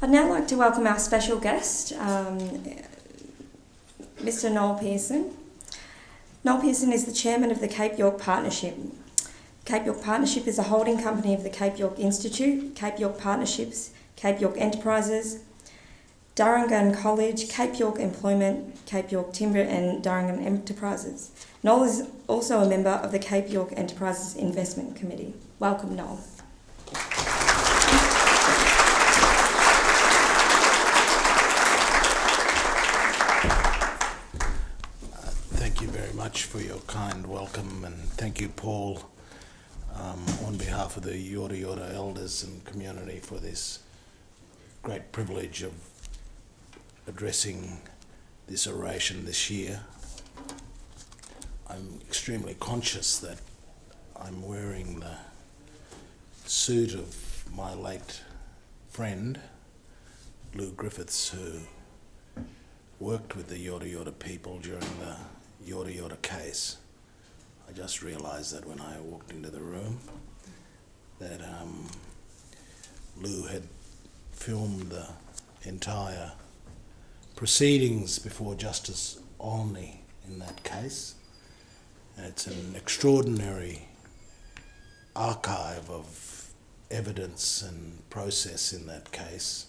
I'd now like to welcome our special guest, Mr. Noel Pearson. Noel Pearson is the chairman of the Cape York Partnership. Cape York Partnership is a holding company of the Cape York Institute, Cape York Partnerships, Cape York Enterprises, Durham College, Cape York Employment, Cape York Timber and Durham Enterprises. Noel is also a member of the Cape York Enterprises Investment Committee. Welcome, Noel. Thank you very much for your kind welcome, and thank you, Paul, on behalf of the Yorta Yorta elders and community for this great privilege of addressing this oration this year. I'm extremely conscious that I'm wearing the suit of my late friend, Lou Griffiths, who worked with the Yorta Yorta people during the Yorta Yorta case. I just realised that when I walked into the room that Lou had filmed the entire proceedings before Justice Olney in that case. And it's an extraordinary archive of evidence and process in that case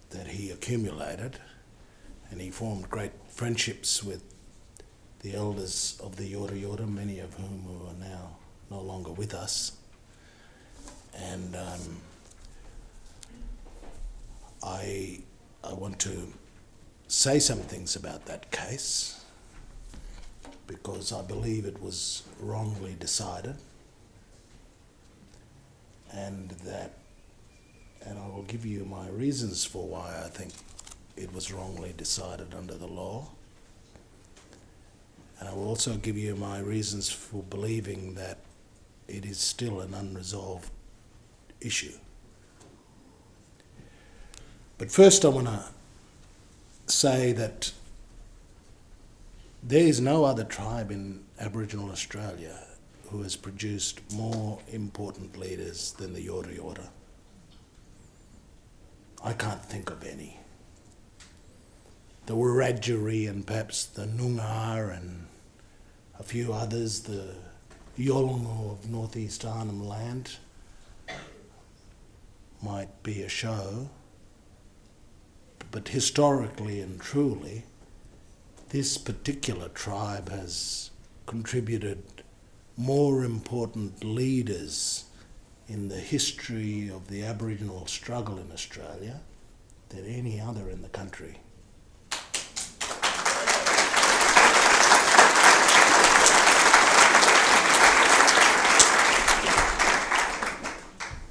that he accumulated, and he formed great friendships with the elders of the Yorta Yorta, many of whom are now no longer with us. And I want to say some things about that case because I believe it was wrongly decided, and I will give you my reasons for why I think it was wrongly decided under the law. And I will also give you my reasons for believing that it is still an unresolved issue. But first I want to say that there is no other tribe in Aboriginal Australia who has produced more important leaders than the Yorta Yorta. I can't think of any. The Wiradjuri and perhaps the Noongar and a few others, the Yolngu of northeast Arnhem Land, might be a show, but historically and truly, this particular tribe has contributed more important leaders in the history of the Aboriginal struggle in Australia than any other in the country.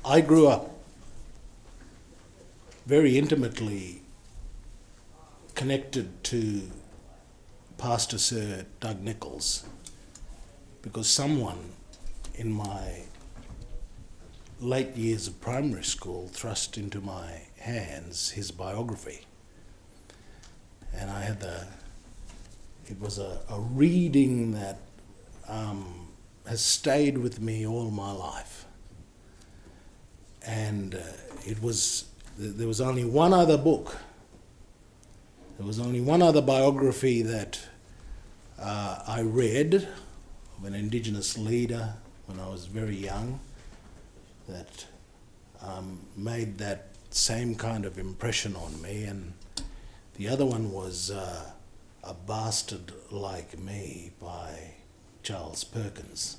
I grew up very intimately connected to Pastor Sir Doug Nicholls because someone in my late years of primary school thrust into my hands his biography. And I had it was a reading that has stayed with me all my life. And there was only one other book. There was only one other biography that I read of an Indigenous leader when I was very young that made that same kind of impression on me, and the other one was A Bastard Like Me by Charles Perkins.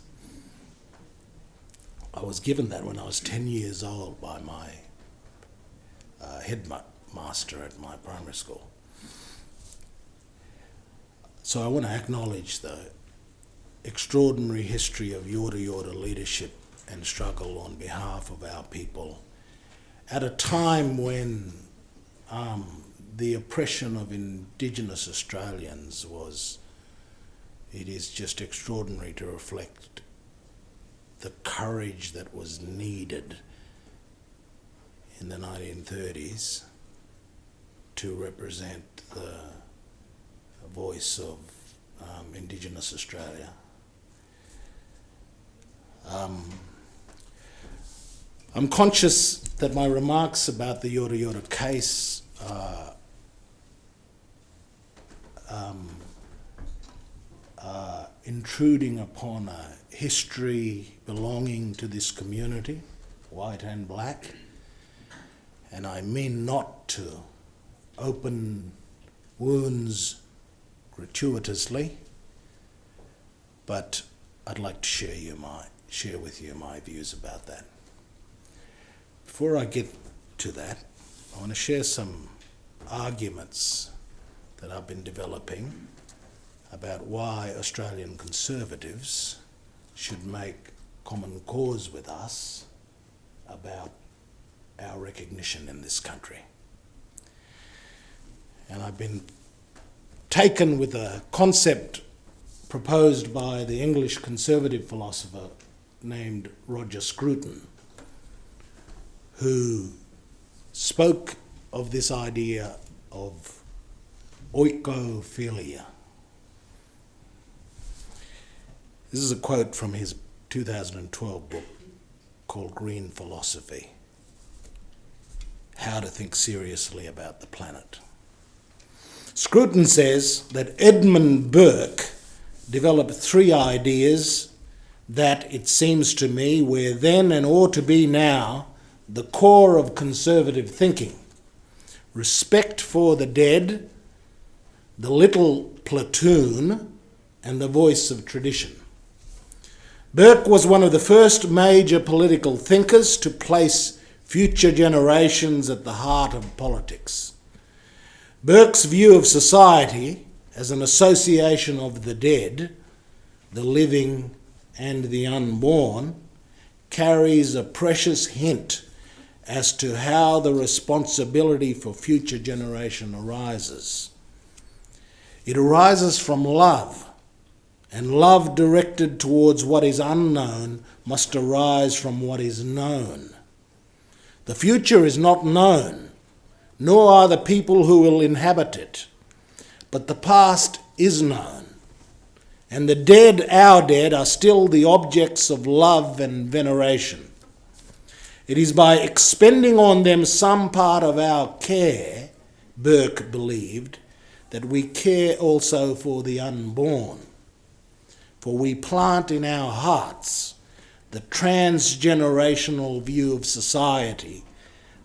I was given that when I was 10 years old by my headmaster at my primary school. So I want to acknowledge the extraordinary history of Yorta Yorta leadership and struggle on behalf of our people at a time when the oppression of Indigenous Australians it is just extraordinary to reflect the courage that was needed in the 1930s to represent the voice of Indigenous Australia. I'm conscious that my remarks about the Yorta Yorta case are intruding upon a history belonging to this community, white and black, and I mean not to open wounds gratuitously, but I'd like to share with you my views about that. Before I get to that, I want to share some arguments that I've been developing about why Australian Conservatives should make common cause with us about our recognition in this country. And I've been taken with a concept proposed by the English conservative philosopher named Roger Scruton, who spoke of this idea of oikophilia. This is a quote from his 2012 book called Green Philosophy: How to Think Seriously About the Planet. Scruton says that Edmund Burke developed three ideas that, it seems to me, were then and ought to be now the core of conservative thinking: respect for the dead, the little platoon, and the voice of tradition. Burke was one of the first major political thinkers to place future generations at the heart of politics. Burke's view of society as an association of the dead, the living and the unborn, carries a precious hint as to how the responsibility for future generation arises. It arises from love, and love directed towards what is unknown must arise from what is known. The future is not known, nor are the people who will inhabit it, but the past is known, and the dead, our dead, are still the objects of love and veneration. It is by expending on them some part of our care, Burke believed, that we care also for the unborn. For we plant in our hearts the transgenerational view of society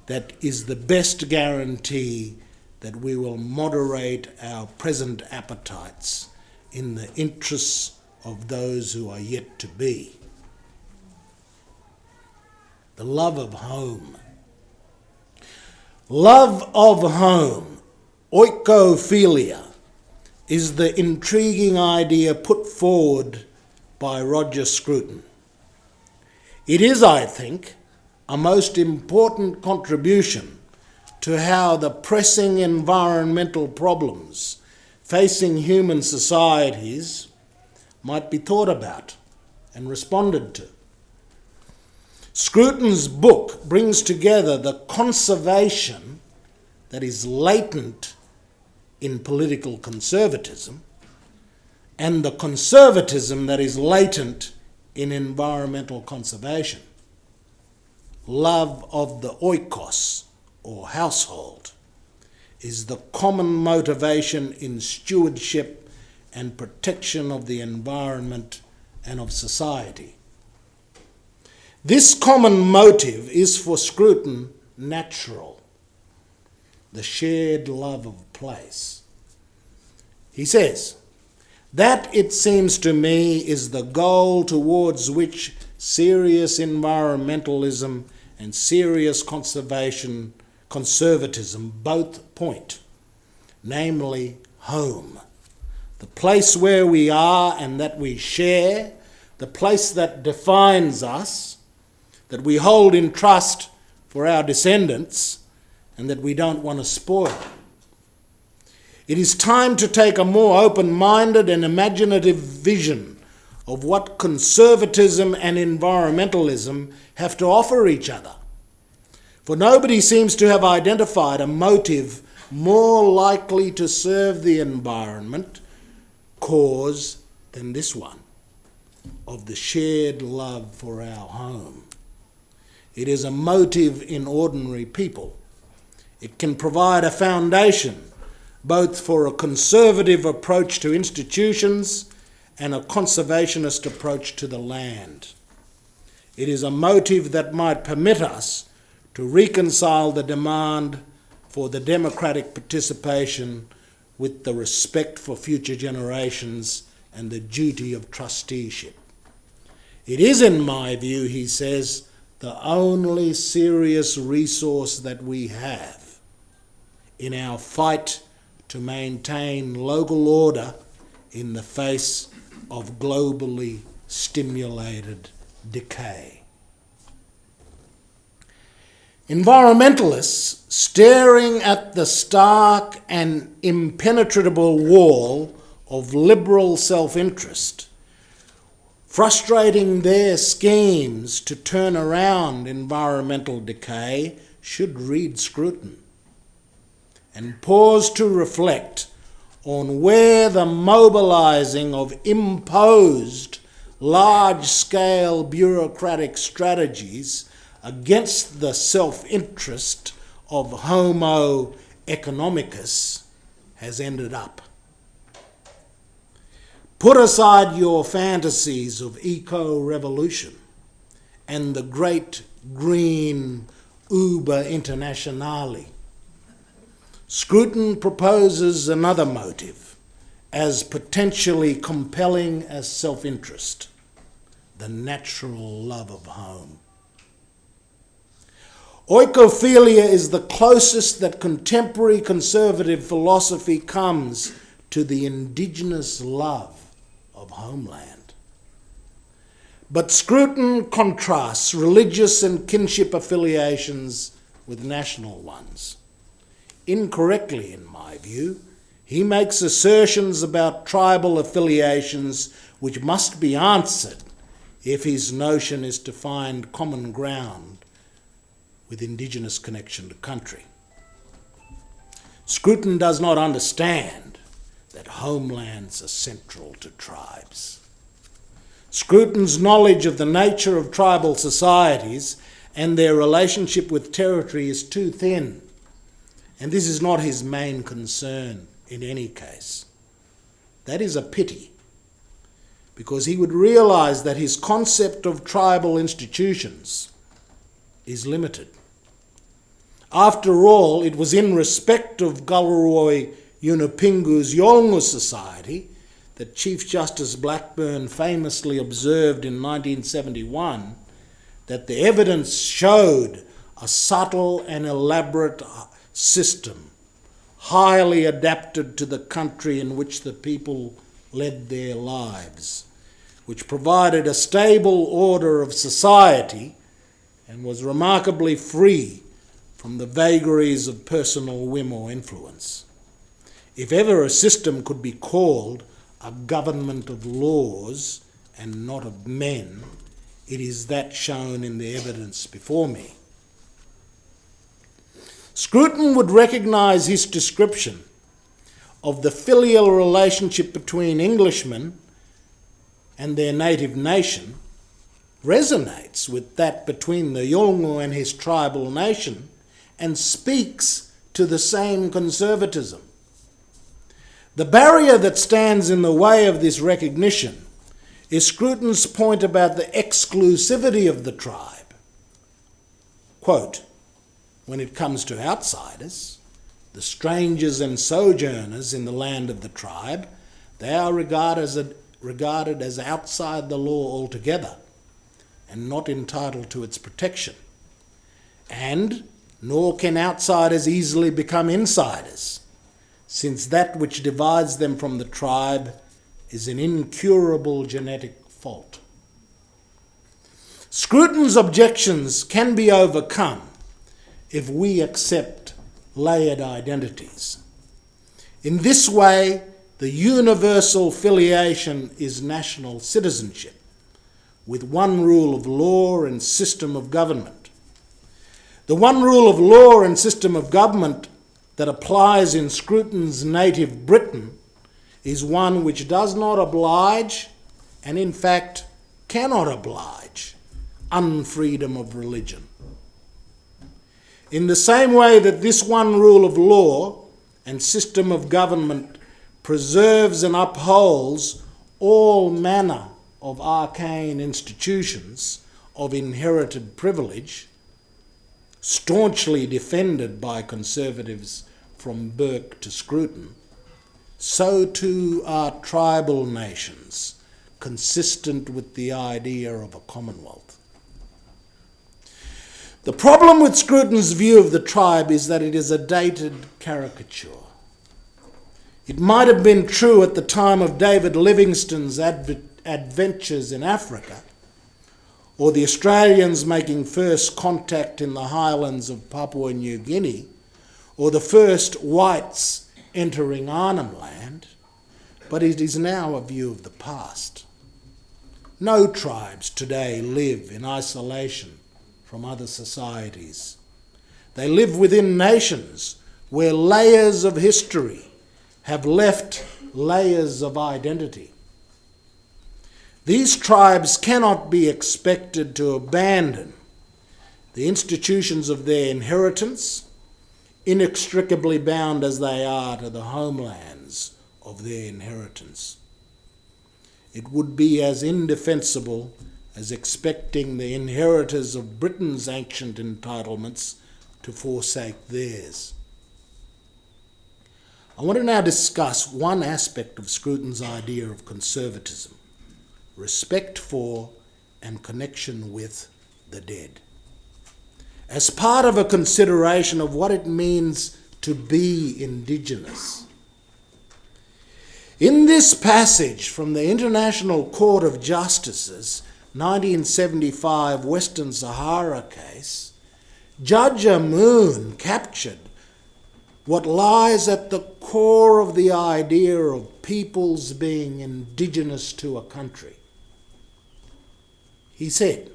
that is the best guarantee that we will moderate our present appetites in the interests of those who are yet to be. The love of home. Love of home, oikophilia, is the intriguing idea put forward by Roger Scruton. It is, I think, a most important contribution to how the pressing environmental problems facing human societies might be thought about and responded to. Scruton's book brings together the conservation that is latent in political conservatism and the conservatism that is latent in environmental conservation. Love of the oikos, or household, is the common motivation in stewardship and protection of the environment and of society. This common motive is for Scruton natural, the shared love of place. He says, that, it seems to me, is the goal towards which serious environmentalism and serious conservatism both point, namely home, the place where we are and that we share, the place that defines us, that we hold in trust for our descendants, and that we don't want to spoil. It is time to take a more open-minded and imaginative vision of what conservatism and environmentalism have to offer each other. For nobody seems to have identified a motive more likely to serve the environment cause than this one, of the shared love for our home. It is a motive in ordinary people. It can provide a foundation both for a conservative approach to institutions and a conservationist approach to the land. It is a motive that might permit us to reconcile the demand for the democratic participation with the respect for future generations and the duty of trusteeship. It is, in my view, he says, the only serious resource that we have in our fight to maintain local order in the face of globally stimulated decay. Environmentalists, staring at the stark and impenetrable wall of liberal self-interest, frustrating their schemes to turn around environmental decay, should read Scruton and pause to reflect on where the mobilising of imposed large-scale bureaucratic strategies against the self-interest of Homo economicus has ended up. Put aside your fantasies of eco-revolution and the great green Uber Internationale. Scruton proposes another motive as potentially compelling as self-interest: the natural love of home. Oikophilia is the closest that contemporary conservative philosophy comes to the indigenous love of homeland. But Scruton contrasts religious and kinship affiliations with national ones. Incorrectly, in my view, he makes assertions about tribal affiliations which must be answered if his notion is to find common ground with indigenous connection to country. Scruton does not understand that homelands are central to tribes. Scruton's knowledge of the nature of tribal societies and their relationship with territory is too thin, and this is not his main concern in any case. That is a pity, because he would realise that his concept of tribal institutions is limited. After all, it was in respect of Galarrwuy Yunupingu's Yolngu Society that Chief Justice Blackburn famously observed in 1971 that the evidence showed a subtle and elaborate system, highly adapted to the country in which the people led their lives, which provided a stable order of society and was remarkably free from the vagaries of personal whim or influence. If ever a system could be called a government of laws and not of men, it is that shown in the evidence before me. Scruton would recognise his description of the filial relationship between Englishmen and their native nation resonates with that between the Yolngu and his tribal nation and speaks to the same conservatism. The barrier that stands in the way of this recognition is Scruton's point about the exclusivity of the tribe. Quote, when it comes to outsiders, the strangers and sojourners in the land of the tribe, they are regarded as outside the law altogether and not entitled to its protection. And nor can outsiders easily become insiders, since that which divides them from the tribe is an incurable genetic fault. Scruton's objections can be overcome if we accept layered identities. In this way, the universal filiation is national citizenship, with one rule of law and system of government. The one rule of law and system of government that applies in Scruton's native Britain is one which does not oblige, and in fact cannot oblige, unfreedom of religion. In the same way that this one rule of law and system of government preserves and upholds all manner of arcane institutions of inherited privilege, staunchly defended by conservatives from Burke to Scruton, so too are tribal nations, consistent with the idea of a commonwealth. The problem with Scruton's view of the tribe is that it is a dated caricature. It might have been true at the time of David Livingstone's adventures in Africa, or the Australians making first contact in the highlands of Papua New Guinea, or the first whites entering Arnhem Land, but it is now a view of the past. No tribes today live in isolation from other societies. They live within nations where layers of history have left layers of identity. These tribes cannot be expected to abandon the institutions of their inheritance, inextricably bound as they are to the homelands of their inheritance. It would be as indefensible as expecting the inheritors of Britain's ancient entitlements to forsake theirs. I want to now discuss one aspect of Scruton's idea of conservatism: respect for and connection with the dead, as part of a consideration of what it means to be Indigenous. In this passage from the International Court of Justice's 1975 Western Sahara case, Judge Amoon captured what lies at the core of the idea of peoples being indigenous to a country. He said,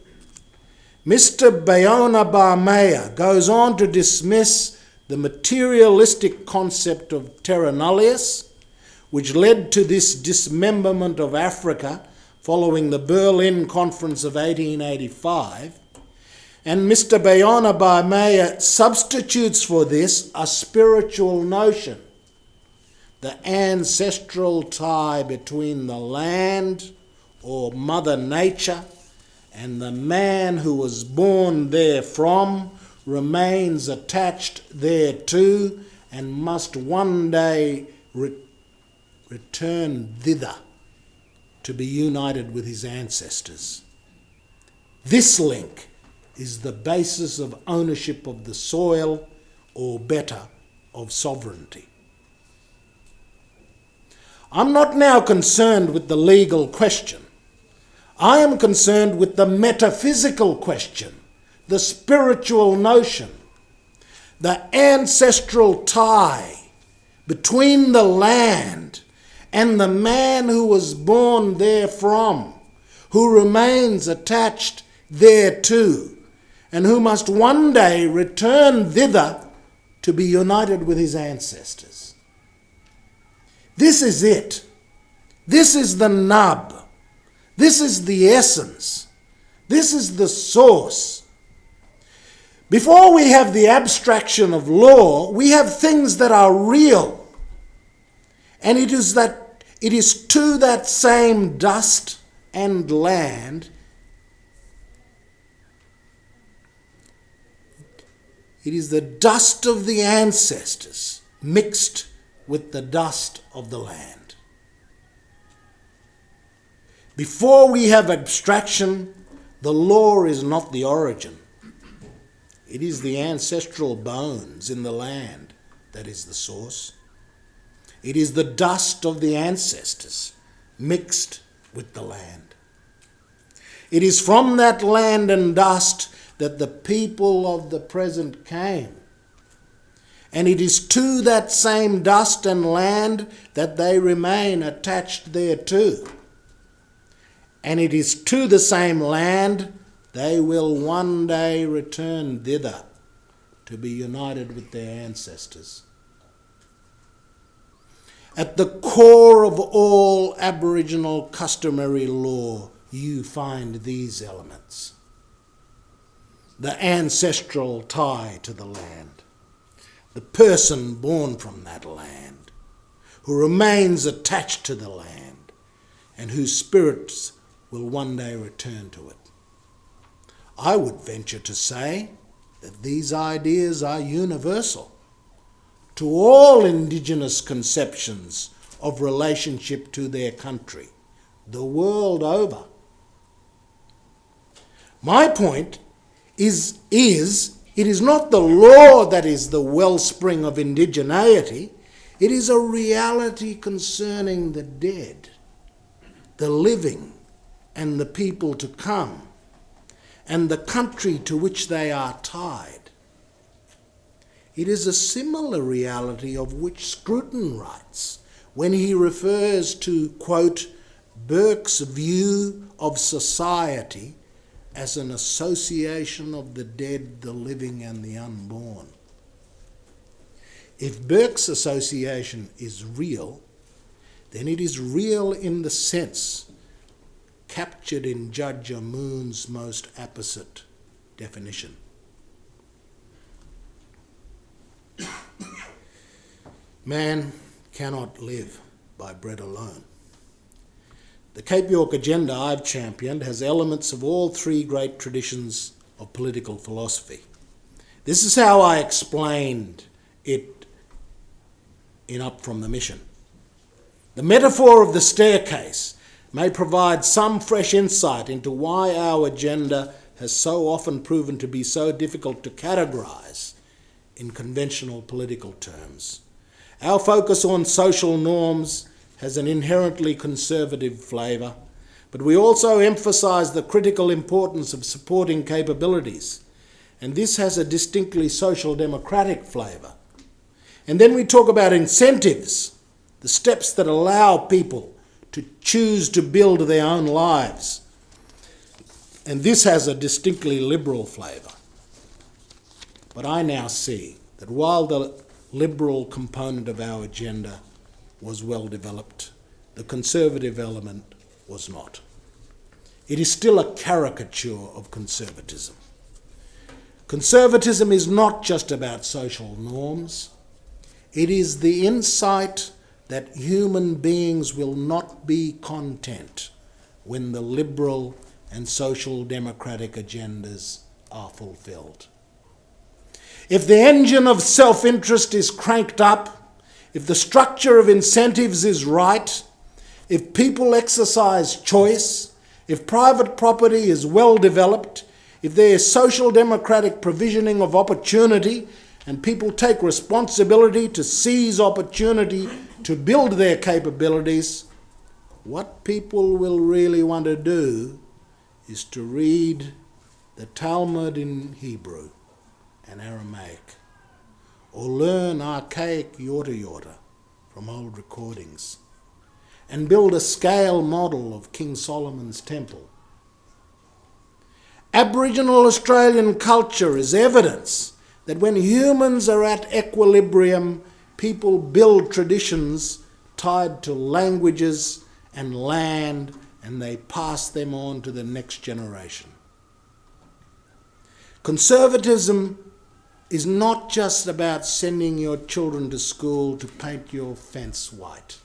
Mr. Bayona Barmea goes on to dismiss the materialistic concept of terra nullius, which led to this dismemberment of Africa following the Berlin Conference of 1885, and Mr. Bayona Barmea substitutes for this a spiritual notion, the ancestral tie between the land, or Mother Nature, and the man who was born therefrom, remains attached thereto, and must one day return thither to be united with his ancestors. This link is the basis of ownership of the soil, or better, of sovereignty. I'm not now concerned with the legal question. I am concerned with the metaphysical question, the spiritual notion, the ancestral tie between the land and the man who was born therefrom, who remains attached thereto, and who must one day return thither to be united with his ancestors. This is it. This is the nub. This is the essence. This is the source. Before we have the abstraction of law, we have things that are real. And it is to that same dust and land, it is the dust of the ancestors mixed with the dust of the land. Before we have abstraction, the law is not the origin. It is the ancestral bones in the land that is the source. It is the dust of the ancestors mixed with the land. It is from that land and dust that the people of the present came. And it is to that same dust and land that they remain attached thereto. And it is to the same land they will one day return thither to be united with their ancestors. At the core of all Aboriginal customary law, you find these elements. the ancestral tie to the land, the person born from that land, who remains attached to the land and whose spirits will one day return to it. I would venture to say that these ideas are universal to all Indigenous conceptions of relationship to their country, the world over. My point is it is not the law that is the wellspring of indigeneity, it is a reality concerning the dead, the living, and the people to come, and the country to which they are tied. It is a similar reality of which Scruton writes when he refers to, quote, Burke's view of society as an association of the dead, the living, and the unborn. If Burke's association is real, then it is real in the sense captured in Judge Amoon's most apposite definition. Man cannot live by bread alone. The Cape York agenda I've championed has elements of all three great traditions of political philosophy. This is how I explained it in Up From the Mission. The metaphor of the staircase may provide some fresh insight into why our agenda has so often proven to be so difficult to categorise in conventional political terms. Our focus on social norms has an inherently conservative flavour, but we also emphasise the critical importance of supporting capabilities, and this has a distinctly social democratic flavour. And then we talk about incentives, the steps that allow people to choose to build their own lives, and this has a distinctly liberal flavour. But I now see that while the liberal component of our agenda was well developed, the conservative element was not. It is still a caricature of conservatism. Conservatism is not just about social norms. It is the insight that human beings will not be content when the liberal and social democratic agendas are fulfilled. If the engine of self-interest is cranked up, if the structure of incentives is right, if people exercise choice, if private property is well developed, if there is social democratic provisioning of opportunity and people take responsibility to seize opportunity to build their capabilities, what people will really want to do is to read the Talmud in Hebrew and Aramaic, or learn archaic yorta from old recordings, and build a scale model of King Solomon's temple. Aboriginal Australian culture is evidence that when humans are at equilibrium, people build traditions tied to languages and land, and they pass them on to the next generation. Conservatism is not just about sending your children to school to paint your fence white.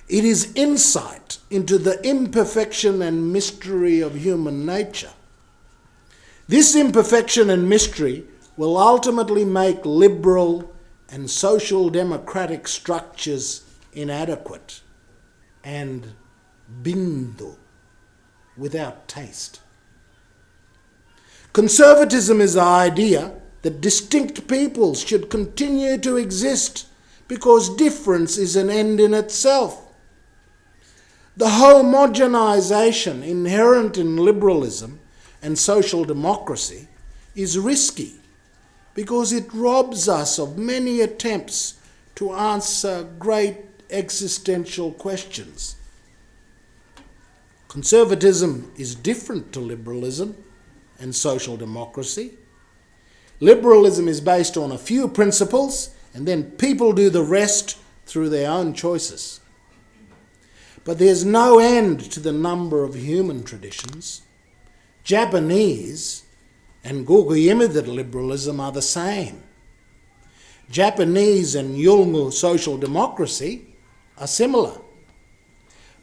It is insight into the imperfection and mystery of human nature. This imperfection and mystery will ultimately make liberal and social democratic structures inadequate and bindu, without taste. Conservatism is the idea that distinct peoples should continue to exist because difference is an end in itself. The homogenization inherent in liberalism and social democracy is risky because it robs us of many attempts to answer great existential questions. Conservatism is different to liberalism and social democracy. Liberalism is based on a few principles, and then people do the rest through their own choices. But there's no end to the number of human traditions. Japanese and Guguyimithid liberalism are the same. Japanese and Yolngu social democracy are similar.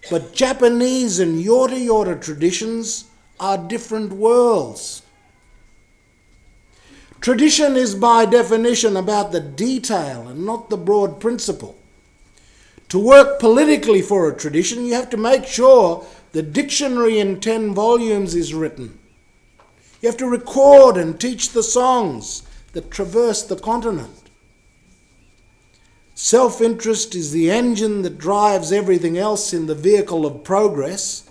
But Japanese and Yorta Yorta traditions are different worlds. Tradition is by definition about the detail and not the broad principle. To work politically for a tradition, you have to make sure the dictionary in 10 volumes is written. You have to record and teach the songs that traverse the continent. Self-interest is the engine that drives everything else in the vehicle of progress,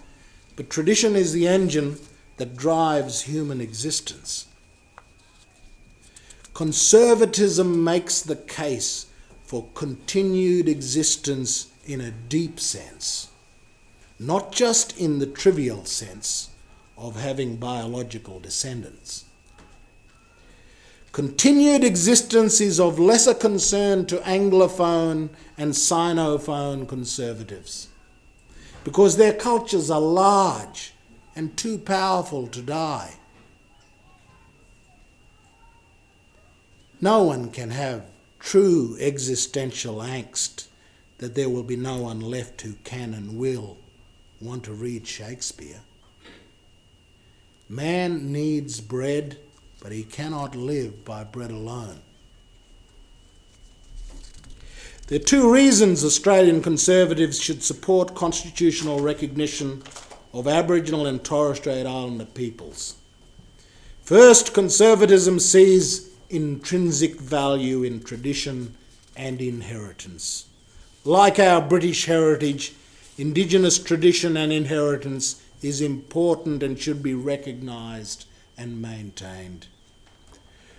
but tradition is the engine that drives human existence. Conservatism makes the case for continued existence in a deep sense, not just in the trivial sense of having biological descendants. Continued existence is of lesser concern to Anglophone and Sinophone conservatives because their cultures are large and too powerful to die. No one can have true existential angst that there will be no one left who can and will want to read Shakespeare. Man needs bread, but he cannot live by bread alone. There are two reasons Australian conservatives should support constitutional recognition of Aboriginal and Torres Strait Islander peoples. First, conservatism sees intrinsic value in tradition and inheritance. Like our British heritage, Indigenous tradition and inheritance is important and should be recognised and maintained.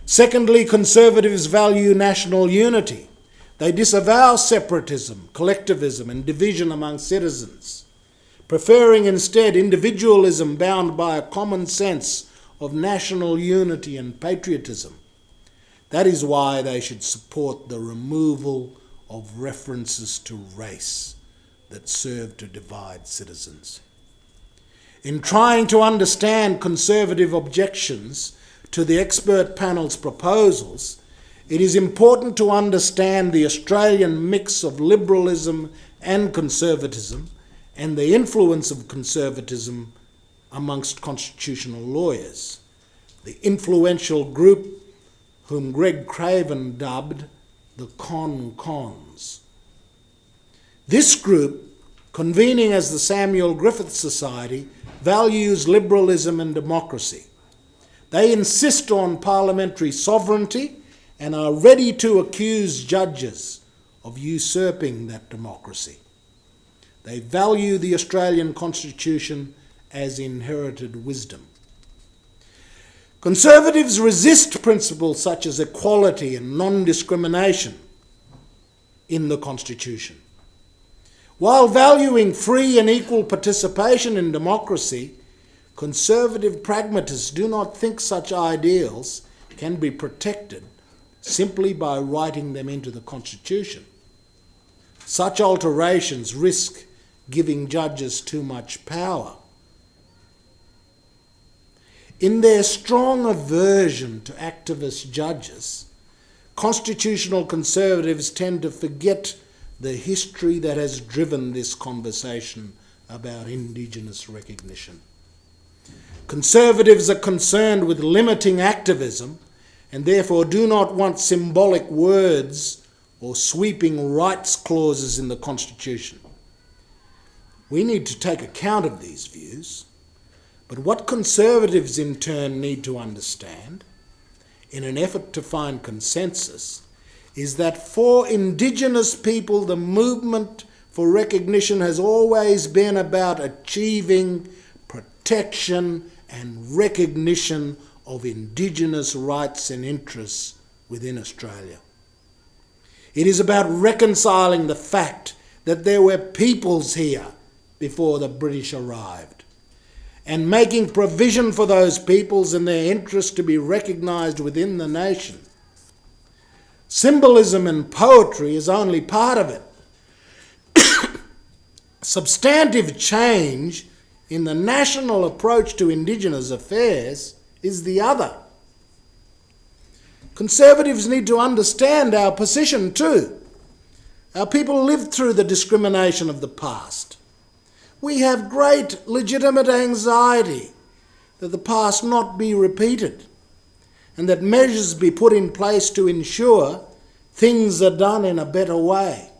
Secondly, conservatives value national unity. They disavow separatism, collectivism and division among citizens, preferring instead individualism bound by a common sense of national unity and patriotism. That is why they should support the removal of references to race that serve to divide citizens. In trying to understand conservative objections to the expert panel's proposals, it is important to understand the Australian mix of liberalism and conservatism and the influence of conservatism amongst constitutional lawyers. The influential group whom Greg Craven dubbed the Cons. This group, convening as the Samuel Griffith Society, values liberalism and democracy. They insist on parliamentary sovereignty and are ready to accuse judges of usurping that democracy. They value the Australian Constitution as inherited wisdom. Conservatives resist principles such as equality and non-discrimination in the Constitution. While valuing free and equal participation in democracy, conservative pragmatists do not think such ideals can be protected simply by writing them into the Constitution. Such alterations risk giving judges too much power. In their strong aversion to activist judges, constitutional conservatives tend to forget the history that has driven this conversation about Indigenous recognition. Conservatives are concerned with limiting activism and therefore do not want symbolic words or sweeping rights clauses in the Constitution. We need to take account of these views. But what conservatives in turn need to understand, in an effort to find consensus, is that for Indigenous people the movement for recognition has always been about achieving protection and recognition of Indigenous rights and interests within Australia. It is about reconciling the fact that there were peoples here before the British arrived, and making provision for those peoples and their interests to be recognised within the nation. Symbolism and poetry is only part of it. Substantive change in the national approach to Indigenous affairs is the other. Conservatives need to understand our position too. Our people lived through the discrimination of the past. We have great legitimate anxiety that the past not be repeated and that measures be put in place to ensure things are done in a better way.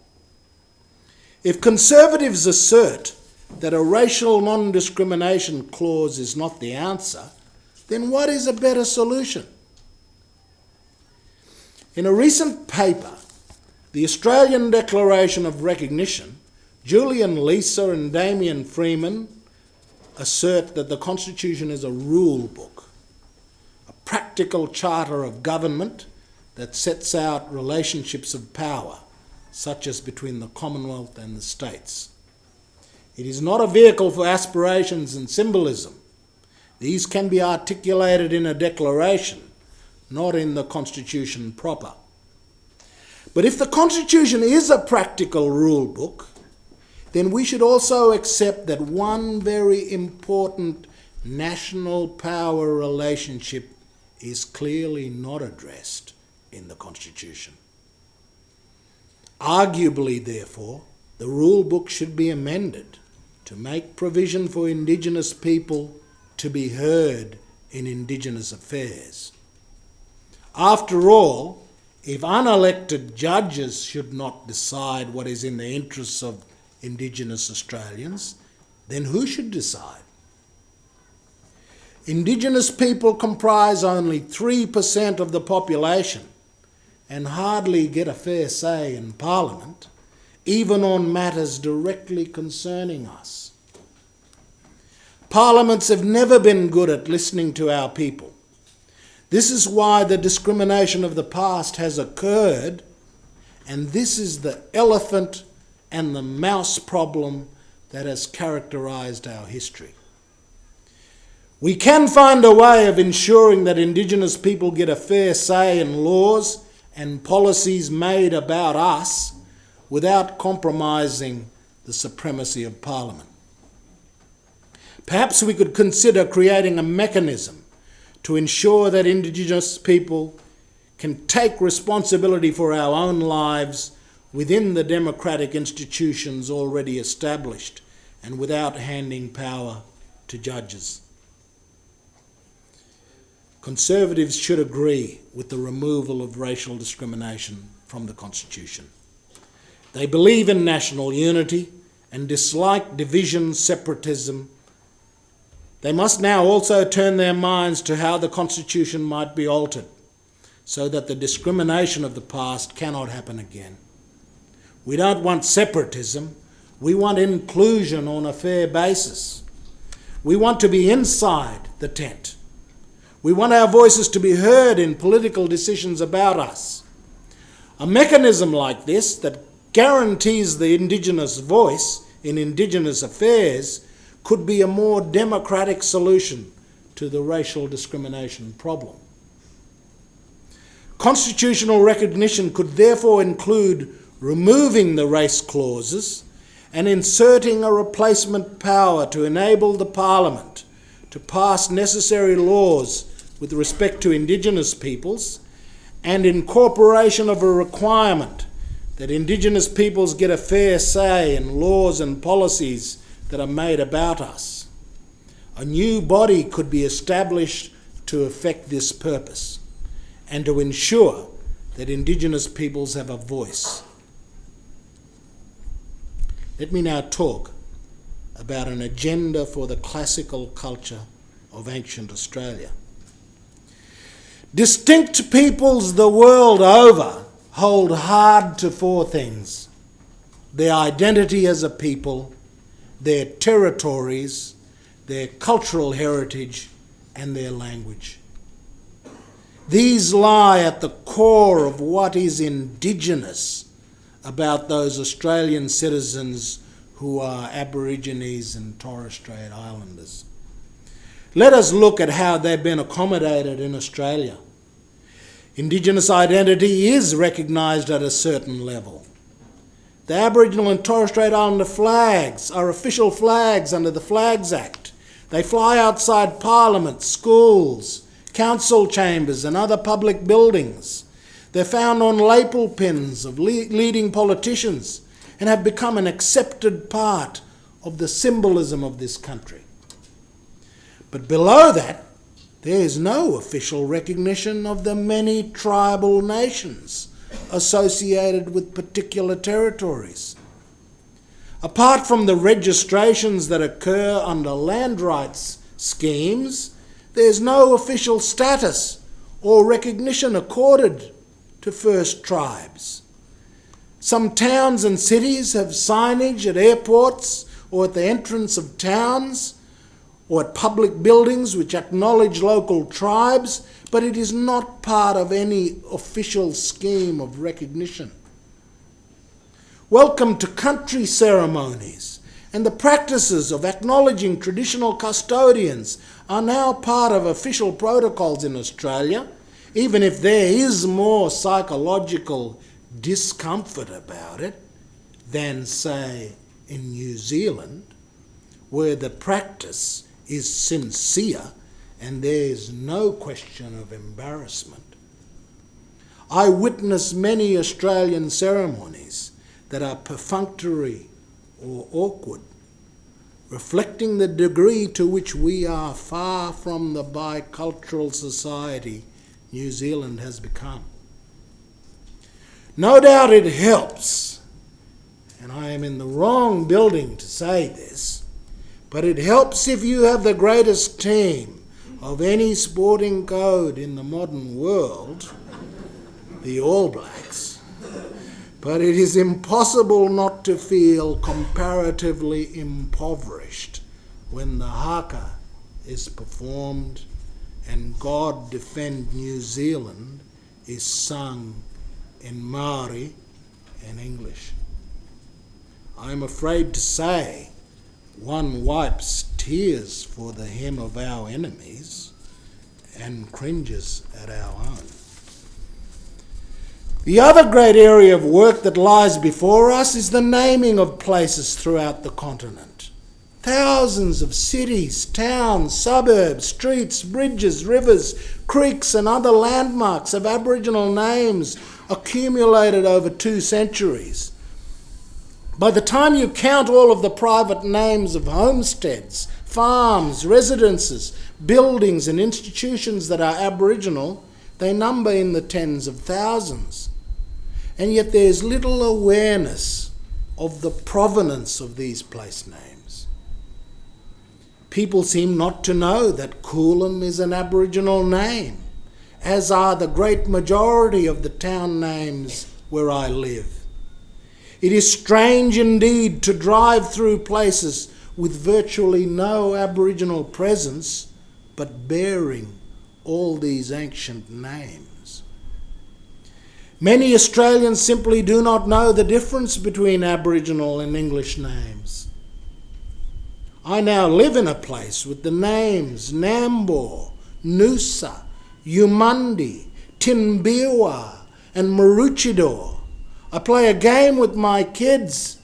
If Conservatives assert that a racial non-discrimination clause is not the answer, then what is a better solution? In a recent paper, the Australian Declaration of Recognition, Julian Leeser and Damien Freeman assert that the Constitution is a rule book, a practical charter of government that sets out relationships of power, such as between the Commonwealth and the states. It is not a vehicle for aspirations and symbolism. These can be articulated in a declaration, not in the Constitution proper. But if the Constitution is a practical rule book, then we should also accept that one very important national power relationship is clearly not addressed in the Constitution. Arguably, therefore, the rule book should be amended to make provision for Indigenous people to be heard in Indigenous affairs. After all, if unelected judges should not decide what is in the interests of Indigenous Australians, then who should decide? Indigenous people comprise only 3% of the population and hardly get a fair say in Parliament, even on matters directly concerning us. Parliaments have never been good at listening to our people. This is why the discrimination of the past has occurred, and this is the elephant and the mouse problem that has characterised our history. We can find a way of ensuring that Indigenous people get a fair say in laws and policies made about us without compromising the supremacy of Parliament. Perhaps we could consider creating a mechanism to ensure that Indigenous people can take responsibility for our own lives within the democratic institutions already established and without handing power to judges. Conservatives should agree with the removal of racial discrimination from the Constitution. They believe in national unity and dislike division, separatism. They must now also turn their minds to how the Constitution might be altered so that the discrimination of the past cannot happen again. We don't want separatism. We want inclusion on a fair basis. We want to be inside the tent. We want our voices to be heard in political decisions about us. A mechanism like this that guarantees the Indigenous voice in Indigenous affairs could be a more democratic solution to the racial discrimination problem. Constitutional recognition could therefore include removing the race clauses and inserting a replacement power to enable the Parliament to pass necessary laws with respect to Indigenous peoples, and incorporation of a requirement that Indigenous peoples get a fair say in laws and policies that are made about us. A new body could be established to effect this purpose and to ensure that Indigenous peoples have a voice. Let me now talk about an agenda for the classical culture of ancient Australia. Distinct peoples the world over hold hard to four things: their identity as a people, their territories, their cultural heritage, and their language. These lie at the core of what is Indigenous about those Australian citizens who are Aborigines and Torres Strait Islanders. Let us look at how they've been accommodated in Australia. Indigenous identity is recognised at a certain level. The Aboriginal and Torres Strait Islander flags are official flags under the Flags Act. They fly outside Parliament, schools, council chambers and other public buildings. They're found on lapel pins of leading politicians and have become an accepted part of the symbolism of this country. But below that, there is no official recognition of the many tribal nations associated with particular territories. Apart from the registrations that occur under land rights schemes, there's no official status or recognition accorded to First Tribes. Some towns and cities have signage at airports or at the entrance of towns or at public buildings which acknowledge local tribes, but it is not part of any official scheme of recognition. Welcome to country ceremonies and the practices of acknowledging traditional custodians are now part of official protocols in Australia, even if there is more psychological discomfort about it than, say, in New Zealand, where the practice is sincere and there is no question of embarrassment. I witness many Australian ceremonies that are perfunctory or awkward, reflecting the degree to which we are far from the bicultural society New Zealand has become. No doubt it helps, and I am in the wrong building to say this, but it helps if you have the greatest team of any sporting code in the modern world, the All Blacks. But it is impossible not to feel comparatively impoverished when the haka is performed and God Defend New Zealand is sung in Maori and English. I'm afraid to say one wipes tears for the hem of our enemies and cringes at our own. The other great area of work that lies before us is the naming of places throughout the continent. Thousands of cities, towns, suburbs, streets, bridges, rivers, creeks and other landmarks of Aboriginal names accumulated over 2 centuries. By the time you count all of the private names of homesteads, farms, residences, buildings and institutions that are Aboriginal, they number in the tens of thousands. And yet there's little awareness of the provenance of these place names. People seem not to know that Coolum is an Aboriginal name, as are the great majority of the town names where I live. It is strange indeed to drive through places with virtually no Aboriginal presence, but bearing all these ancient names. Many Australians simply do not know the difference between Aboriginal and English names. I now live in a place with the names Nambour, Noosa, Umandi, Tinbiwa and Maroochydore. I play a game with my kids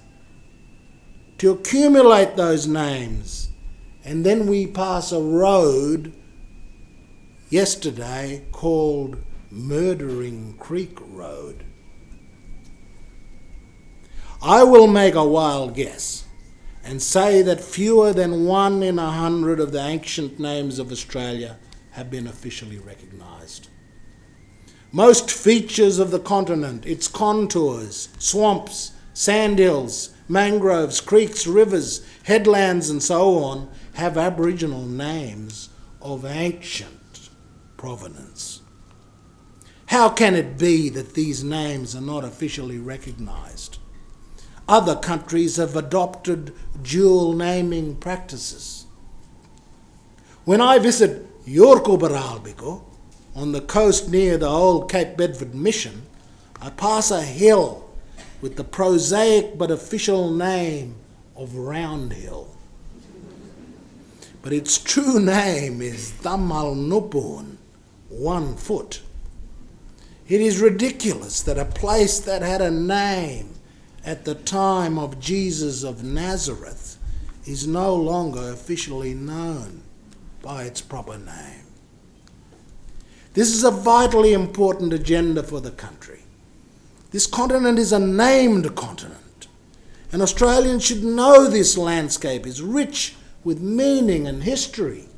to accumulate those names, and then we pass a road yesterday called Murdering Creek Road. I will make a wild guess and say that fewer than 1 in 100 of the ancient names of Australia have been officially recognised. Most features of the continent, its contours, swamps, sandhills, mangroves, creeks, rivers, headlands and so on, have Aboriginal names of ancient provenance. How can it be that these names are not officially recognised? Other countries have adopted dual naming practices. When I visit Yorkubaralbiko, on the coast near the old Cape Bedford Mission, I pass a hill with the prosaic but official name of Round Hill. But its true name is Thamalnupun, 1 foot. It is ridiculous that a place that had a name at the time of Jesus of Nazareth is no longer officially known by its proper name. This is a vitally important agenda for the country. This continent is a named continent, and Australians should know this landscape is rich with meaning and history.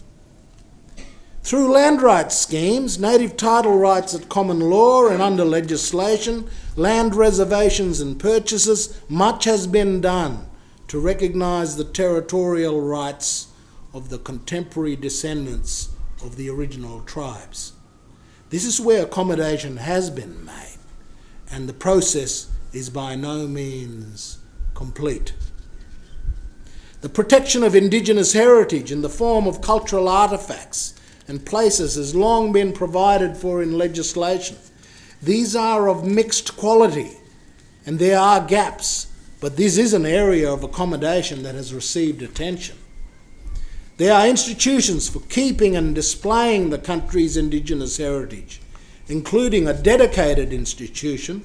Through land rights schemes, native title rights at common law and under legislation, land reservations and purchases, much has been done to recognise the territorial rights of the contemporary descendants of the original tribes. This is where accommodation has been made, and the process is by no means complete. The protection of Indigenous heritage in the form of cultural artefacts and places has long been provided for in legislation. These are of mixed quality, and there are gaps, but this is an area of accommodation that has received attention. There are institutions for keeping and displaying the country's Indigenous heritage, including a dedicated institution,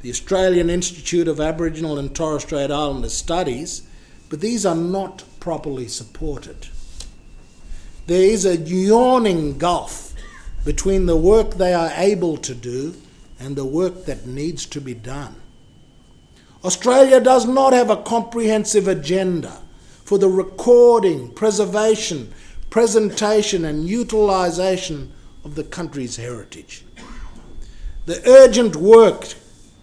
the Australian Institute of Aboriginal and Torres Strait Islander Studies, but these are not properly supported. There is a yawning gulf between the work they are able to do and the work that needs to be done. Australia does not have a comprehensive agenda for the recording, preservation, presentation and utilisation of the country's heritage. The urgent work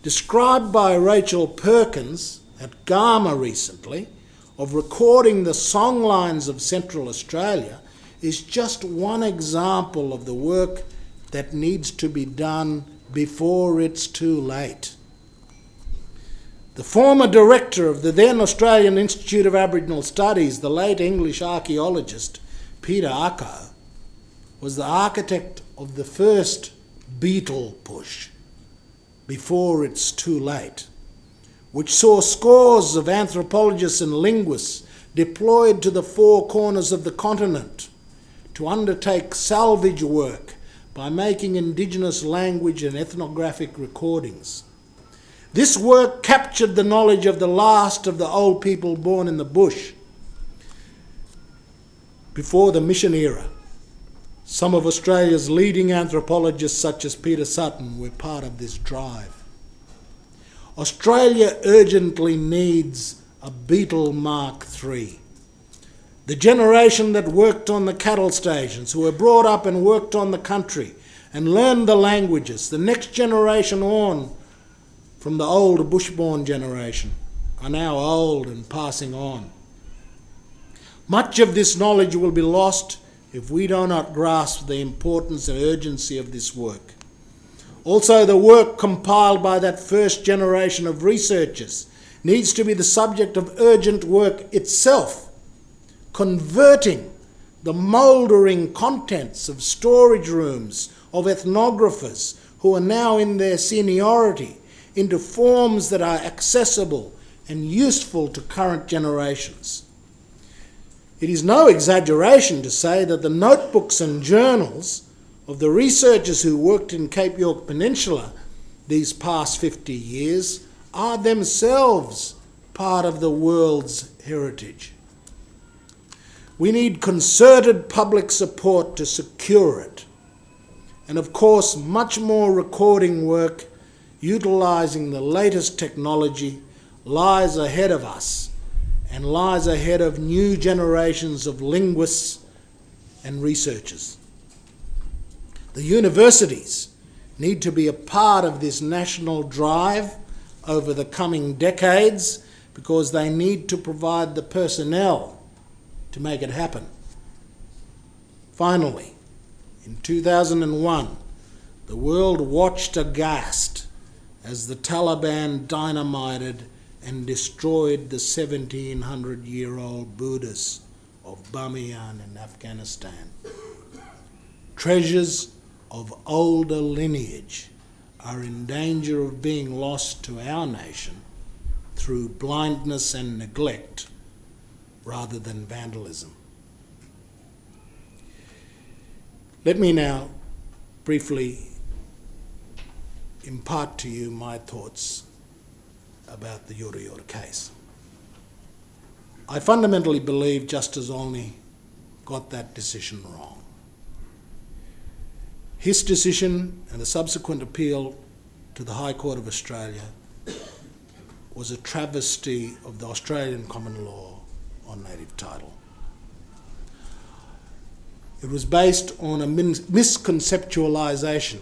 described by Rachel Perkins at Garma recently of recording the songlines of Central Australia is just one example of the work that needs to be done before it's too late. The former director of the then Australian Institute of Aboriginal Studies, the late English archaeologist Peter Acko, was the architect of the first beetle push, before it's too late, which saw scores of anthropologists and linguists deployed to the four corners of the continent to undertake salvage work by making Indigenous language and ethnographic recordings. This work captured the knowledge of the last of the old people born in the bush before the mission era. Some of Australia's leading anthropologists, such as Peter Sutton, were part of this drive. Australia urgently needs a Beetle Mark III. The generation that worked on the cattle stations, who were brought up and worked on the country and learned the languages, the next generation on from the old bushborn generation, are now old and passing on. Much of this knowledge will be lost if we do not grasp the importance and urgency of this work. Also, the work compiled by that first generation of researchers needs to be the subject of urgent work itself, converting the mouldering contents of storage rooms of ethnographers who are now in their seniority into forms that are accessible and useful to current generations. It is no exaggeration to say that the notebooks and journals of the researchers who worked in Cape York Peninsula these past 50 years are themselves part of the world's heritage. We need concerted public support to secure it. And of course, much more recording work utilising the latest technology lies ahead of us and lies ahead of new generations of linguists and researchers. The universities need to be a part of this national drive over the coming decades because they need to provide the personnel to make it happen. Finally, in 2001, the world watched aghast as the Taliban dynamited and destroyed the 1700-year-old Buddhas of Bamiyan in Afghanistan. Treasures of older lineage are in danger of being lost to our nation through blindness and neglect rather than vandalism. Let me now briefly impart to you my thoughts about the Yura Yura case. I fundamentally believe Justice Olney got that decision wrong. His decision and the subsequent appeal to the High Court of Australia was a travesty of the Australian common law on native title. It was based on a misconceptualisation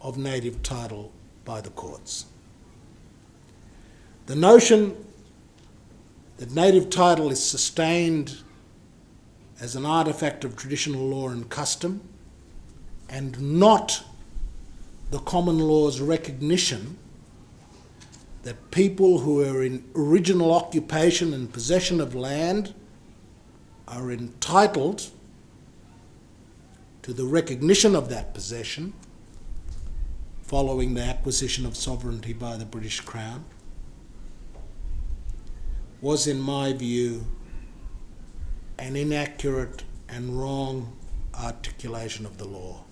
of native title by the courts. The notion that native title is sustained as an artefact of traditional law and custom, and not the common law's recognition that people who are in original occupation and possession of land are entitled to the recognition of that possession following the acquisition of sovereignty by the British Crown, was, in my view, an inaccurate and wrong articulation of the law.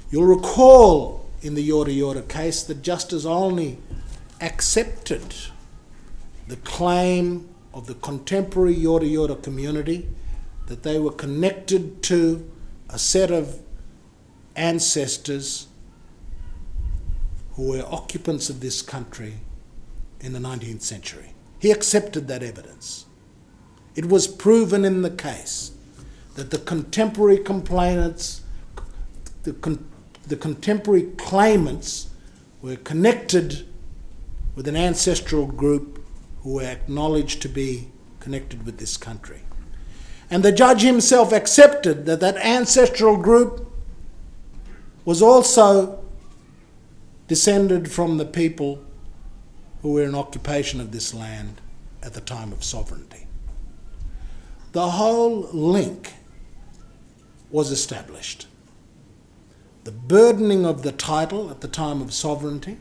You'll recall in the Yorta Yorta case that Justice Olney accepted the claim of the contemporary Yorta Yorta community that they were connected to a set of ancestors who were occupants of this country in the 19th century. He accepted that evidence. It was proven in the case that the contemporary complainants, the contemporary claimants were connected with an ancestral group who were acknowledged to be connected with this country. And the judge himself accepted that that ancestral group was also descended from the people who were in occupation of this land at the time of sovereignty. The whole link was established. The burdening of the title at the time of sovereignty,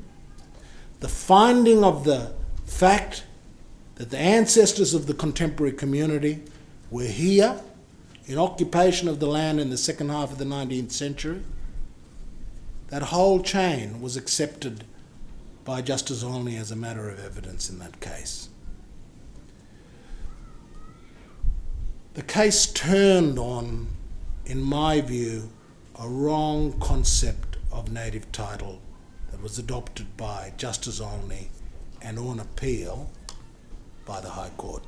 the finding of the fact that the ancestors of the contemporary community were here in occupation of the land in the second half of the 19th century, that whole chain was accepted by Justice Olney as a matter of evidence in that case. The case turned on, in my view, a wrong concept of native title that was adopted by Justice Olney and on appeal by the High Court.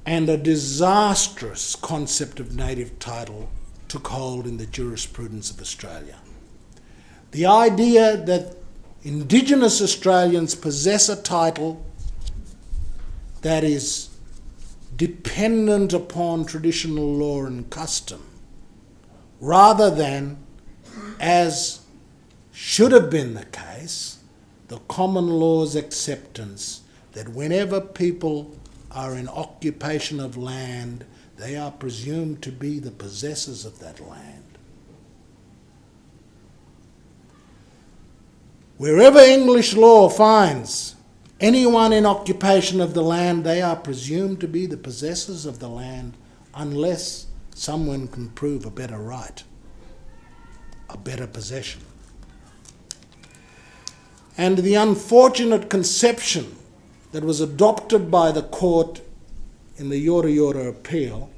And a disastrous concept of native title took hold in the jurisprudence of Australia. The idea that Indigenous Australians possess a title that is dependent upon traditional law and custom, rather than, as should have been the case, the common law's acceptance that whenever people are in occupation of land, they are presumed to be the possessors of that land. Wherever English law finds anyone in occupation of the land, they are presumed to be the possessors of the land unless someone can prove a better right, a better possession. And the unfortunate conception that was adopted by the court in the Yorta Yorta appeal,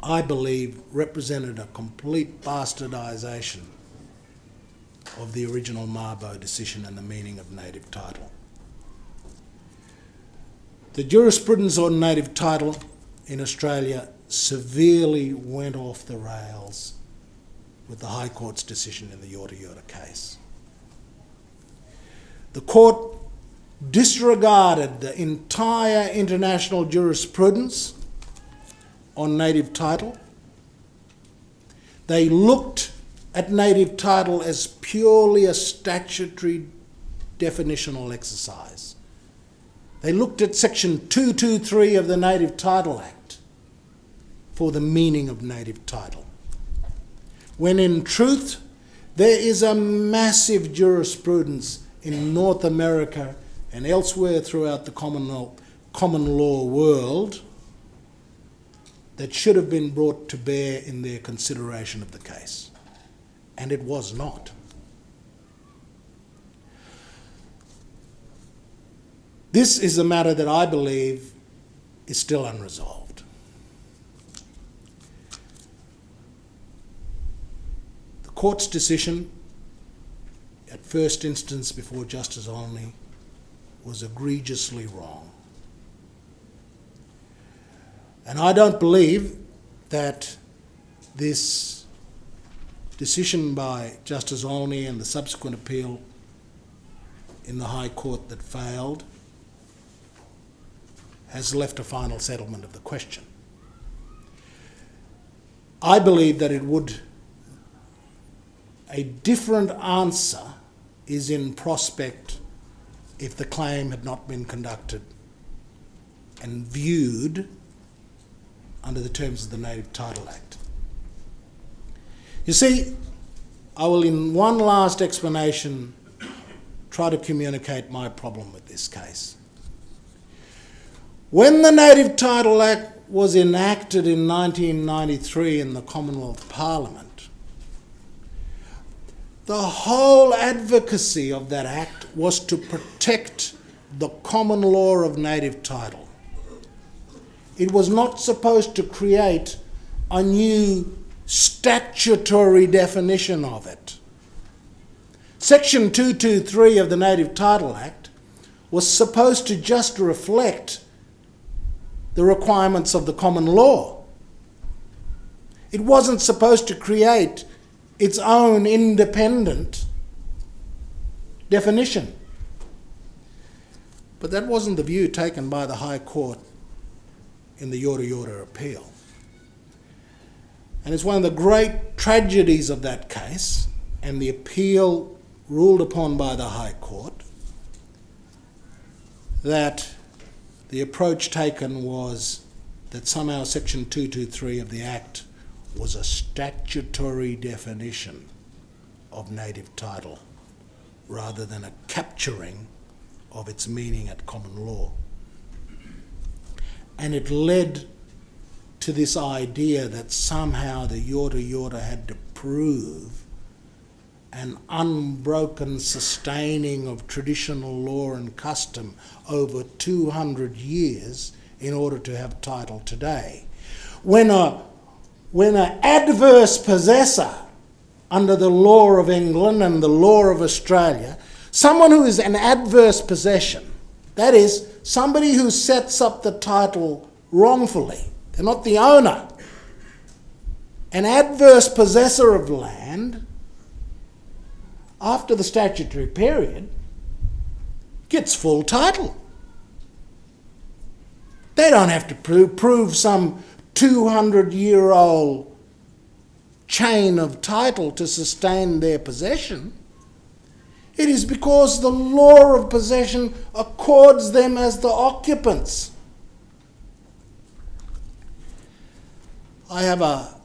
I believe, represented a complete bastardisation of the original Mabo decision and the meaning of native title. The jurisprudence on native title in Australia severely went off the rails with the High Court's decision in the Yorta Yorta case. The court disregarded the entire international jurisprudence on native title. They looked at native title as purely a statutory definitional exercise. They looked at section 223 of the Native Title Act for the meaning of native title, when in truth there is a massive jurisprudence in North America and elsewhere throughout the common law world that should have been brought to bear in their consideration of the case. And it was not. This is a matter that I believe is still unresolved. court's decision at first instance before Justice Olney was egregiously wrong. And I don't believe that this decision by Justice Olney and the subsequent appeal in the High Court that failed has left a final settlement of the question. I believe that a different answer is in prospect if the claim had not been conducted and viewed under the terms of the Native Title Act. You see, I will in one last explanation try to communicate my problem with this case. When the Native Title Act was enacted in 1993 in the Commonwealth Parliament, the whole advocacy of that act was to protect the common law of native title. It was not supposed to create a new statutory definition of it. Section 223 of the Native Title Act was supposed to just reflect the requirements of the common law. It wasn't supposed to create its own independent definition. But that wasn't the view taken by the High Court in the Yorta Yorta appeal. And it's one of the great tragedies of that case and the appeal ruled upon by the High Court that the approach taken was that somehow Section 223 of the Act was a statutory definition of native title rather than a capturing of its meaning at common law. And it led to this idea that somehow the Yorta Yorta had to prove an unbroken sustaining of traditional law and custom over 200 years in order to have title today. When an adverse possessor under the law of England and the law of Australia, someone who is an adverse possession, that is, somebody who sets up the title wrongfully, they're not the owner, an adverse possessor of land, after the statutory period, gets full title. They don't have to prove some 200-year-old chain of title to sustain their possession. It is because the law of possession accords them as the occupants. I have a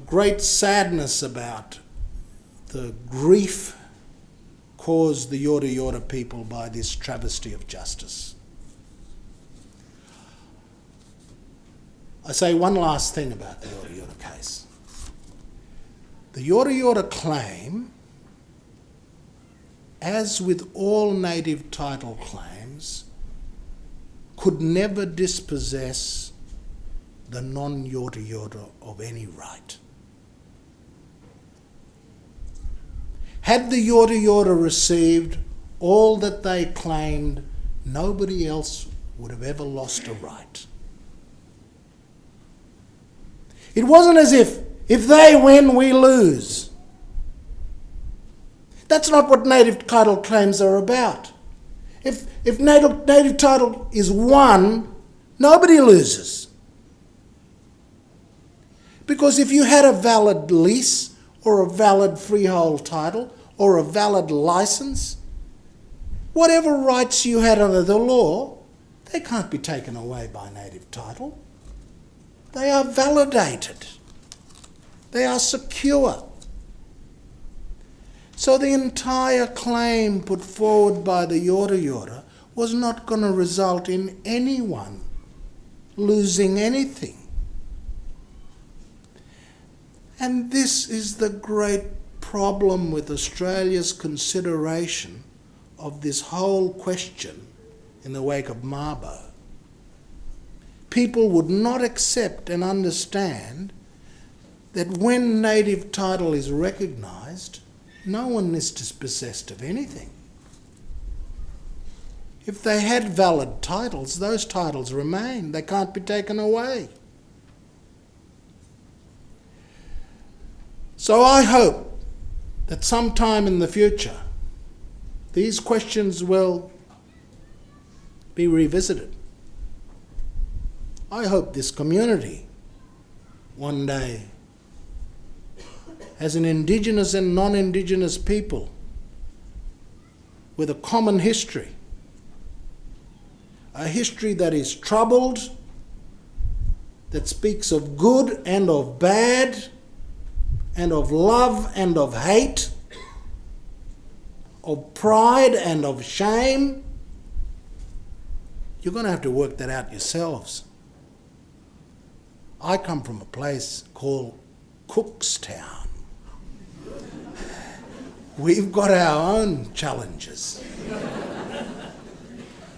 great sadness about the grief caused the Yorta Yorta people by this travesty of justice. I say one last thing about the Yorta Yorta case. The Yorta Yorta claim, as with all native title claims, could never dispossess the non-Yorta Yorta of any right. Had the Yorta Yorta received all that they claimed, nobody else would have ever lost a right. It wasn't as if they win, we lose. That's not what native title claims are about. If native title is won, nobody loses. Because if you had a valid lease or a valid freehold title or a valid license, whatever rights you had under the law, they can't be taken away by native title. They are validated. They are secure. So the entire claim put forward by the Yorta Yorta was not going to result in anyone losing anything. And this is the great problem with Australia's consideration of this whole question in the wake of Mabo. People would not accept and understand that when native title is recognised, no one is dispossessed of anything. If they had valid titles, those titles remain. They can't be taken away. So I hope that sometime in the future, these questions will be revisited. I hope this community one day, as an Indigenous and non-Indigenous people with a common history, a history that is troubled, that speaks of good and of bad, and of love and of hate, of pride and of shame. You're going to have to work that out yourselves. I come from a place called Cookstown. We've got our own challenges.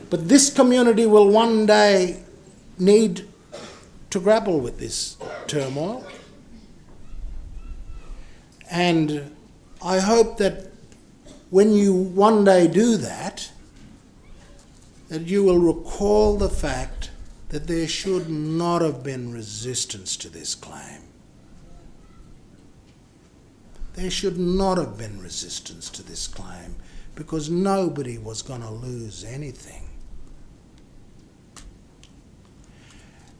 But this community will one day need to grapple with this turmoil. And I hope that when you one day do that, that you will recall the fact that there should not have been resistance to this claim. There should not have been resistance to this claim because nobody was going to lose anything.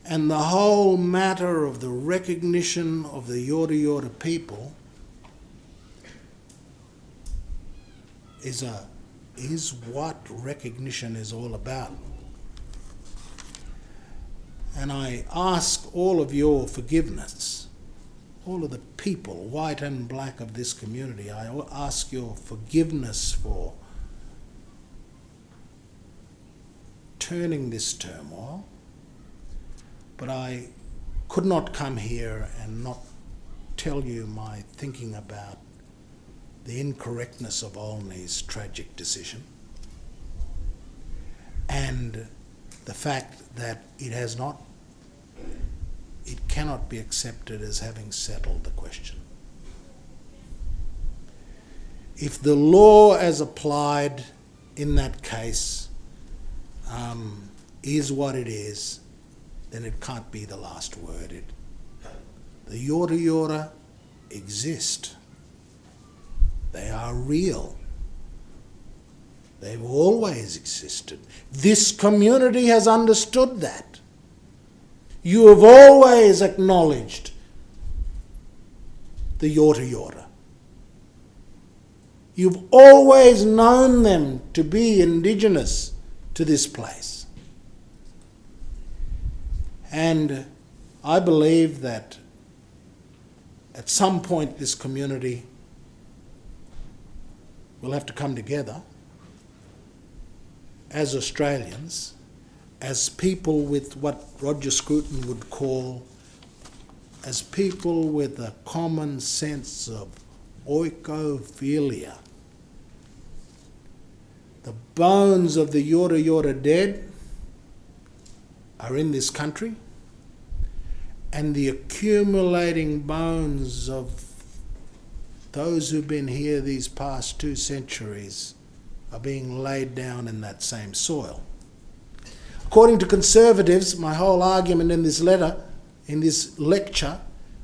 And the whole matter of the recognition of the Yorta Yorta people is what recognition is all about. And I ask all of your forgiveness, all of the people, white and black of this community, I ask your forgiveness for turning this turmoil. But I could not come here and not tell you my thinking about the incorrectness of Olney's tragic decision and the fact that it cannot be accepted as having settled the question. If the law as applied in that case is what it is, then it can't be the last word. The Yorta Yorta exist. They are real. They've always existed. This community has understood that. You have always acknowledged the Yorta Yorta. You've always known them to be Indigenous to this place. And I believe that at some point this community will have to come together as Australians, as people with what Roger Scruton would call, as people with a common sense of oikophilia. The bones of the Yorta Yorta dead are in this country, and the accumulating bones of those who've been here these past 2 centuries are being laid down in that same soil. According to conservatives, my whole argument in this lecture,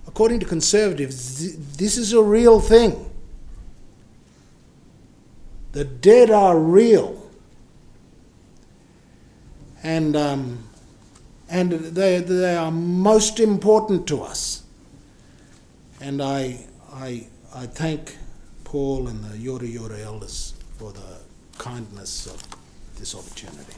according to conservatives, this is a real thing. The dead are real. And they are most important to us. And I thank Paul and the Yorta Yorta elders for the kindness of this opportunity.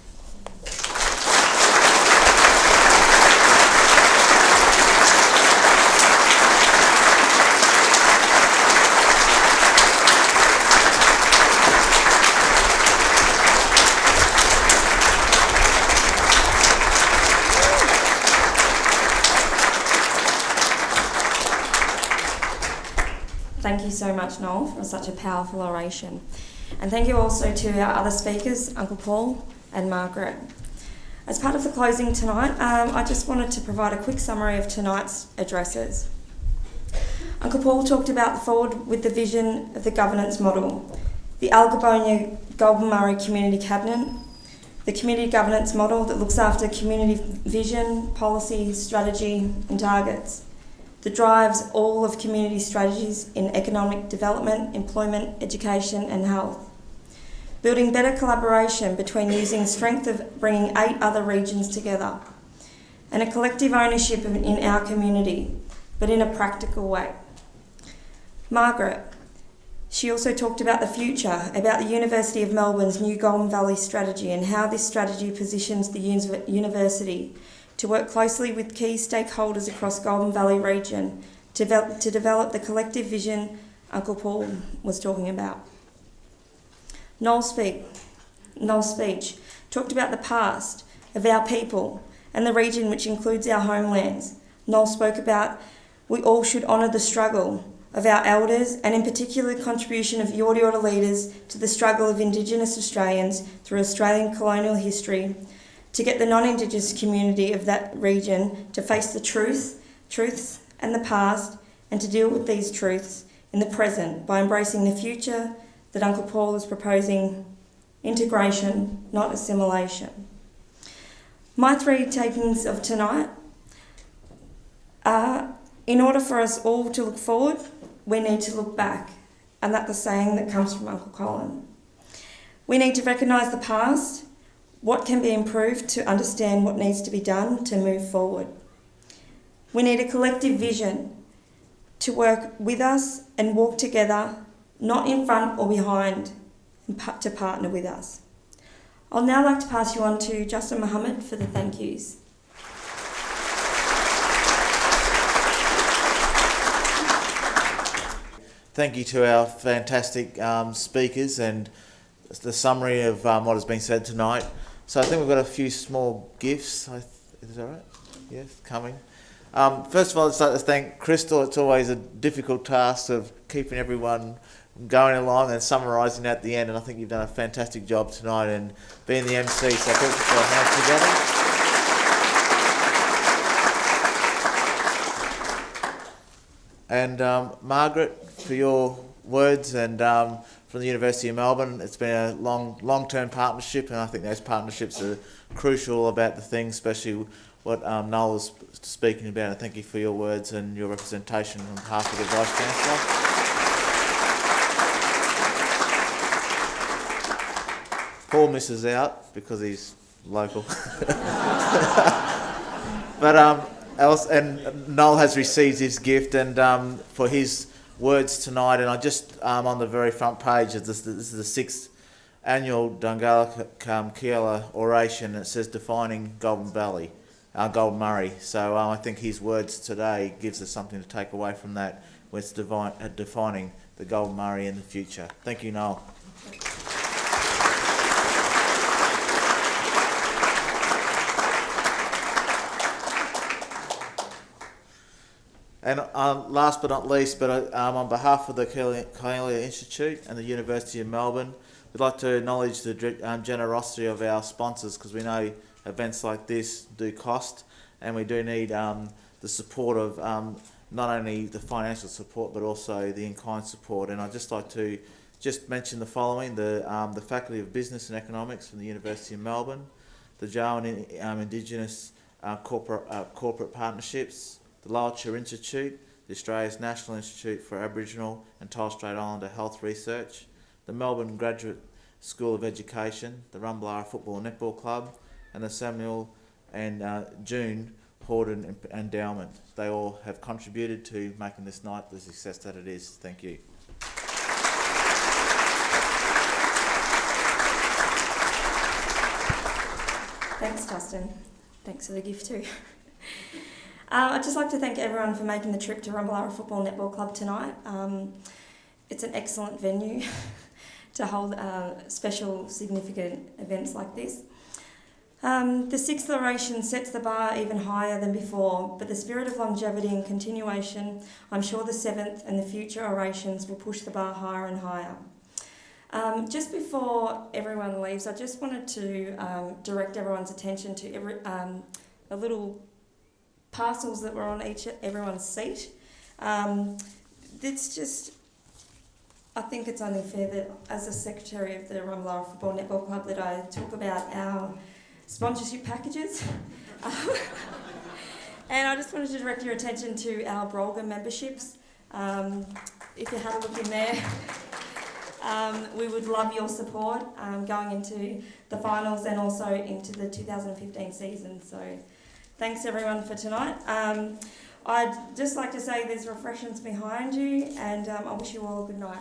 Thank you so much, Noel, for such a powerful oration. And thank you also to our other speakers, Uncle Paul and Margaret. As part of the closing tonight, I just wanted to provide a quick summary of tonight's addresses. Uncle Paul talked about forward with the vision of the governance model, the Algobonia Golden Murray Community Cabinet, the community governance model that looks after community vision, policy, strategy and targets, that drives all of community strategies in economic development, employment, education and health. Building better collaboration between using the strength of bringing 8 other regions together, and a collective ownership in our community, but in a practical way. Margaret, she also talked about the future, about the University of Melbourne's new Golden Valley strategy and how this strategy positions the university to work closely with key stakeholders across Golden Valley region to develop the collective vision Uncle Paul was talking about. Noel's speech talked about the past of our people and the region, which includes our homelands. Noel spoke about we all should honour the struggle of our elders and in particular the contribution of Yorta leaders to the struggle of Indigenous Australians through Australian colonial history to get the non-Indigenous community of that region to face the truths and the past and to deal with these truths in the present by embracing the future that Uncle Paul is proposing: integration, not assimilation. My 3 takings of tonight are, in order for us all to look forward, we need to look back, and that's the saying that comes from Uncle Colin. We need to recognise the past, what can be improved to understand what needs to be done to move forward. We need a collective vision to work with us and walk together, not in front or behind, to partner with us. I'll now like to pass you on to Justin Muhammad for the thank yous. Thank you to our fantastic speakers and the summary of what has been said tonight. So I think we've got a few small gifts. Is that right? Yes, coming. First of all, I'd like to thank Crystal. It's always a difficult task of keeping everyone going along and summarising at the end, and I think you've done a fantastic job tonight and being the MC, so put your hands together. And Margaret, for your words, and from the University of Melbourne, it's been a long-term partnership, and I think those partnerships are crucial about the things, especially what Noel was speaking about, and thank you for your words and your representation on behalf of the Vice-Chancellor. Paul misses out because he's local. But Noel has received his gift, and for his words tonight, and I just on the very front page, this is the 6th annual Dungala Kaiela Oration, and it says defining Golden Valley, Golden Murray. So I think his words today gives us something to take away from that, where it's defining the Golden Murray in the future. Thank you, Noel. And last but not least, but on behalf of the Kaiela Institute and the University of Melbourne, we'd like to acknowledge the generosity of our sponsors, because we know events like this do cost, and we do need the support of not only the financial support but also the in-kind support. And I'd just like to mention the following: the Faculty of Business and Economics from the University of Melbourne, the Jawan Indigenous Corporate Partnerships, the Lower Chair Institute, the Australia's National Institute for Aboriginal and Torres Strait Islander Health Research, the Melbourne Graduate School of Education, the Rumballara Football and Netball Club, and the Samuel and June Horden Endowment. They all have contributed to making this night the success that it is. Thank you. Thanks, Justin. Thanks for the gift too. I'd just like to thank everyone for making the trip to Rumballara Football Netball Club tonight. It's an excellent venue to hold special, significant events like this. The 6th oration sets the bar even higher than before, but the spirit of longevity and continuation, I'm sure the 7th and the future orations will push the bar higher and higher. Just before everyone leaves, I just wanted to direct everyone's attention to a little parcels that were on everyone's seat. it's just, I think it's only fair that as a secretary of the Rumbalara Football Netball Club that I talk about our sponsorship packages. And I just wanted to direct your attention to our Brolga memberships. If you had a look in there, we would love your support going into the finals and also into the 2015 season. So thanks everyone for tonight. I'd just like to say there's refreshments behind you, and I wish you all a good night.